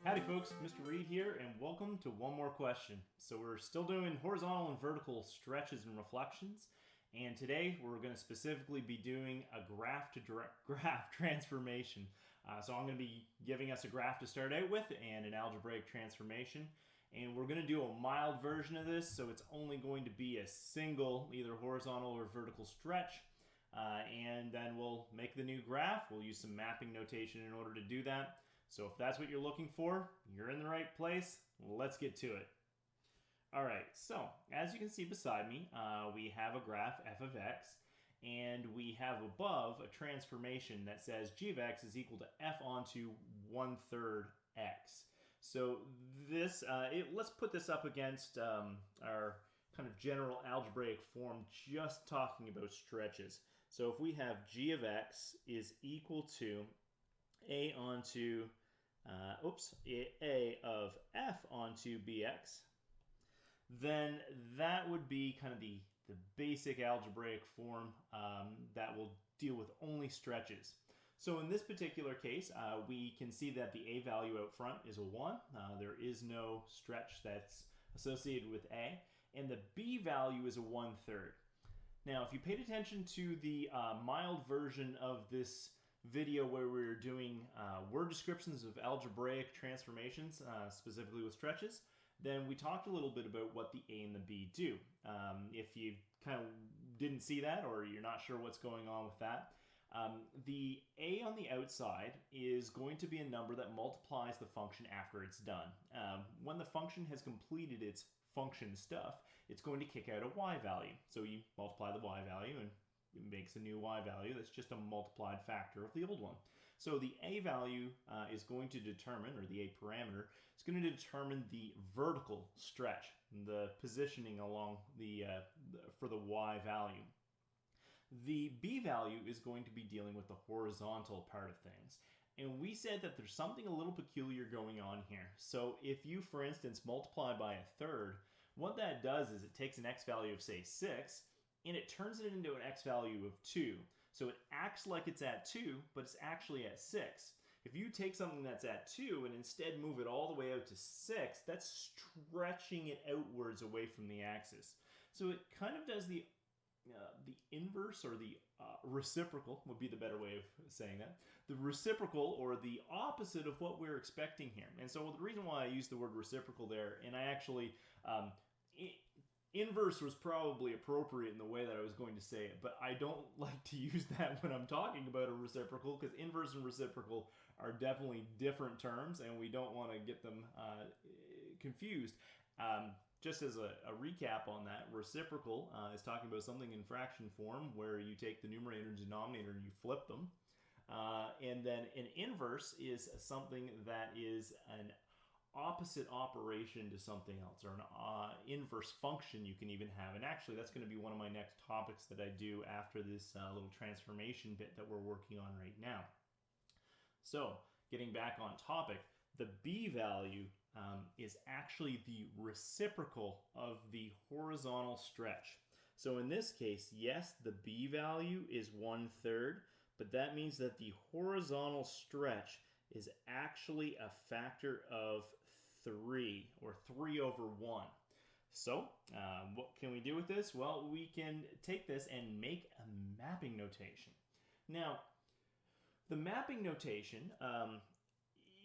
Howdy folks, Mr. Reed here, and welcome to One More Question. So we're still doing horizontal and vertical stretches and reflections, and today we're going to specifically be doing a graph transformation. So I'm going to be giving us a graph to start out with and an algebraic transformation, and we're going to do a mild version of this, so it's only going to be a single, either horizontal or vertical stretch. And then we'll make the new graph. We'll use some mapping notation in order to do that. So if that's what you're looking for, you're in the right place. Let's get to it. All right, so as you can see beside me, we have a graph f of x, and we have above a transformation that says g of x is equal to f onto 1/3 x. So this, let's put this up against our kind of general algebraic form, just talking about stretches. So if we have g of x is equal to a onto, a of f onto bx, then that would be kind of the basic algebraic form that will deal with only stretches. So in this particular case, we can see that the a value out front is a 1. There is no stretch that's associated with a. And the b value is a 1/3. Now, if you paid attention to the mild version of this video where we were doing word descriptions of algebraic transformations, specifically with stretches, then we talked a little bit about what the a and the b do. If you kind of didn't see that, or you're not sure what's going on with that, the a on the outside is going to be a number that multiplies the function after it's done. When the function has completed its function stuff, it's going to kick out a y value. So you multiply the y value and it makes a new y value that's just a multiplied factor of the old one. So the a value is going to determine, or the a parameter, is going to determine the vertical stretch, the positioning along for the y value. The b value is going to be dealing with the horizontal part of things. And we said that there's something a little peculiar going on here. So if you, for instance, multiply by 1/3, what that does is it takes an x value of, say, 6, and it turns it into an x value of 2. So it acts like it's at 2, but it's actually at 6. If you take something that's at 2 and instead move it all the way out to 6, that's stretching it outwards away from the axis. So it kind of does the inverse, or the reciprocal would be the better way of saying that. The reciprocal, or the opposite of what we're expecting here. And so the reason why I use the word reciprocal there, and I actually, inverse was probably appropriate in the way that I was going to say it, but I don't like to use that when I'm talking about a reciprocal, because inverse and reciprocal are definitely different terms, and we don't want to get them confused. Just as a recap on that, reciprocal is talking about something in fraction form where you take the numerator and denominator and you flip them. And then an inverse is something that is an opposite operation to something else, or an inverse function you can even have. And actually, that's going to be one of my next topics that I do after this little transformation bit that we're working on right now. So, getting back on topic, the b value is actually the reciprocal of the horizontal stretch. So in this case, yes, the b value is 1/3, but that means that the horizontal stretch is actually a factor of 3, or 3/1. So what can we do with this? Well, we can take this and make a mapping notation. Now, the mapping notation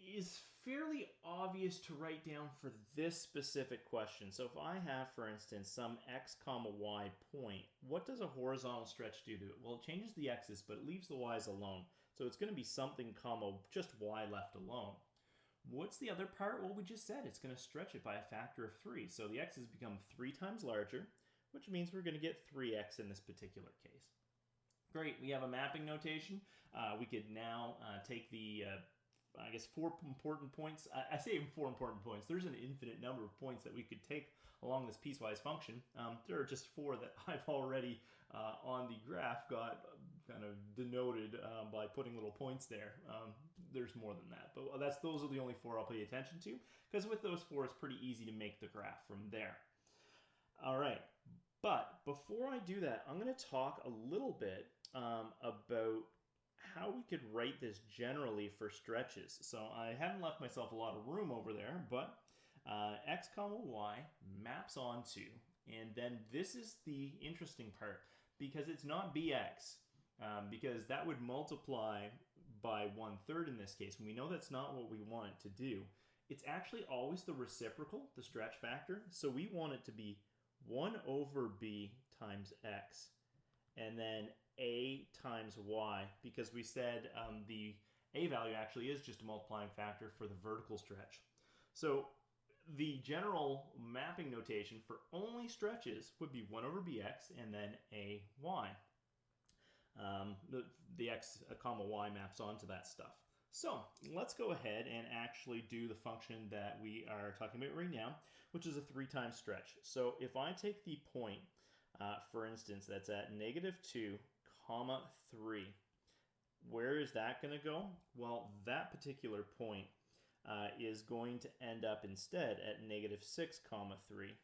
is fairly obvious to write down for this specific question. So if I have, for instance, some x comma y point, what does a horizontal stretch do to it? Well, it changes the x's, but it leaves the y's alone. So it's going to be something comma just y left alone. What's the other part? Well, we just said it's going to stretch it by a factor of 3. So the x's become 3 times larger, which means we're going to get 3x in this particular case. Great, we have a mapping notation. We could now take the 4 important points. I say 4 important points. There's an infinite number of points that we could take along this piecewise function. There are just 4 that I've already on the graph got kind of denoted by putting little points there. There's more than that, but those are the only 4 I'll pay attention to, because with those 4 it's pretty easy to make the graph from there. All right, but before I do that, I'm going to talk a little bit about how we could write this generally for stretches. So I haven't left myself a lot of room over there, but x comma y maps onto, and then this is the interesting part, because it's not bx, because that would multiply by 1/3 in this case, and we know that's not what we want it to do. It's actually always the reciprocal, the stretch factor, so we want it to be 1 over b times x, and then a times y, because we said the a value actually is just a multiplying factor for the vertical stretch. So the general mapping notation for only stretches would be 1 over bx and then a y. The x comma y maps onto that stuff. So let's go ahead and actually do the function that we are talking about right now, which is a 3 times stretch. So if I take the point, for instance, that's at -2, 3, where is that going to go? Well, that particular point is going to end up instead at -6, 3.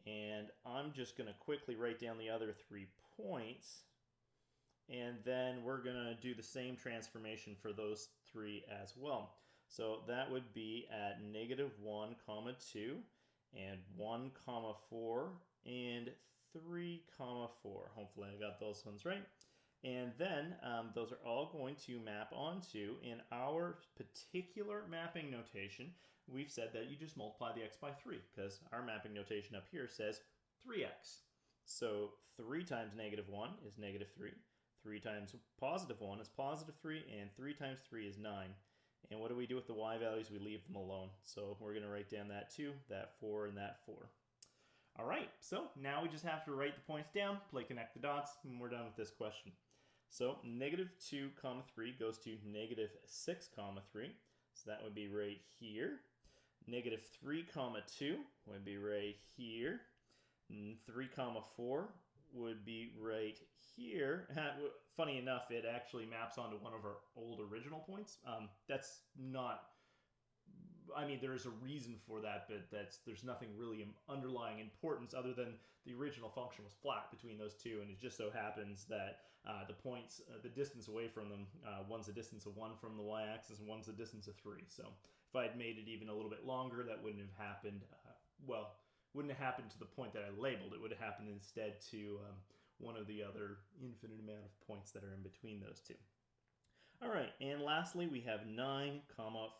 And I'm just going to quickly write down the other 3 points, and then we're going to do the same transformation for those 3 as well. So that would be at -1, 2, and 1, 4, and 3, 4. Hopefully I got those ones right. And then those are all going to map onto, in our particular mapping notation, we've said that you just multiply the x by 3, because our mapping notation up here says 3x. So 3 times -1 is -3. 3 times +1 is +3, and 3 times 3 is 9. And what do we do with the y values? We leave them alone. So we're going to write down that 2, that 4, and that 4. All right, so now we just have to write the points down, play connect the dots, and we're done with this question. So -2, 3 goes to -6, 3. So that would be right here. -3, 2 would be right here. 3, 4 would be right here. Funny enough, it actually maps onto one of our old original points. That's not, I mean, there is a reason for that, but there's nothing really underlying importance other than the original function was flat between those two, and it just so happens that the points, the distance away from them, one's a distance of 1 from the y-axis and one's a distance of 3. So if I had made it even a little bit longer, that wouldn't have happened, wouldn't have happened to the point that I labeled. It would have happened instead to one of the other infinite amount of points that are in between those two. All right, and lastly, we have 9,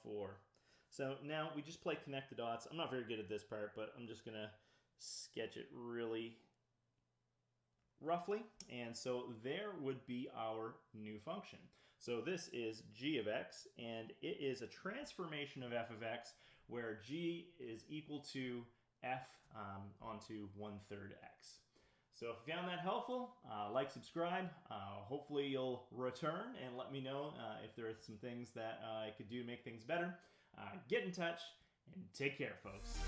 4. So now we just play connect the dots. I'm not very good at this part, but I'm just going to sketch it really roughly. And so there would be our new function. So this is g of x, and it is a transformation of f of x, where g is equal to f onto 1/3 x. So if you found that helpful, like, subscribe. Hopefully you'll return and let me know if there are some things that I could do to make things better. Get in touch, and take care, folks.